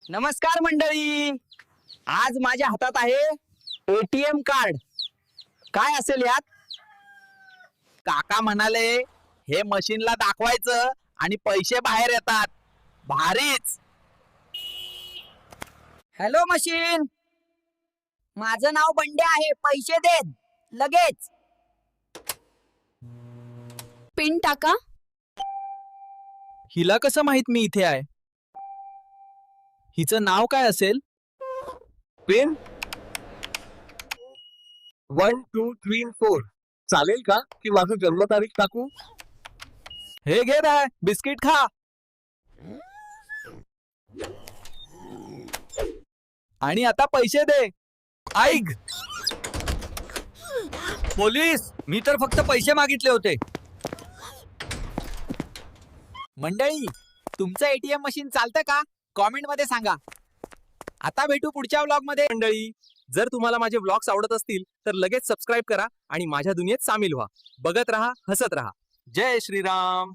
नमस्कार मंडळी. आज माझ्या हातात आहे एटीएम कार्ड. काय असेल यात? काका म्हणाले हे मशीनला दाखवायचं आणि पैसे बाहेर येतात. भारीच. हॅलो मशीन, माझं नाव बंड्या आहे. पैसे दे लगेच. पिन टाका. हिला कसं माहित मी इथे आहे? हिचं नाव काय असेल? पिन 1 2 3 4 चालेल का की माझं जन्मतारीख टाकू? हे घे रे, बिस्किट खा. आणि आता पैसे दे. ऐक पोलीस, मी तर फक्त पैसे मागितले होते. मंडळी, तुमचं एटीएम मशीन चालतं का? कॉमेंट मध्ये सांगा. आता भेटू पुढच्या व्लॉग मध्ये. मंडळी, जर तुम्हाला माझे व्लॉग्स आवडत असतील तर लगेच सबस्क्राईब करा आणि माझ्या दुनियेत सामील व्हा. बघत रहा, हसत रहा. जय श्रीराम.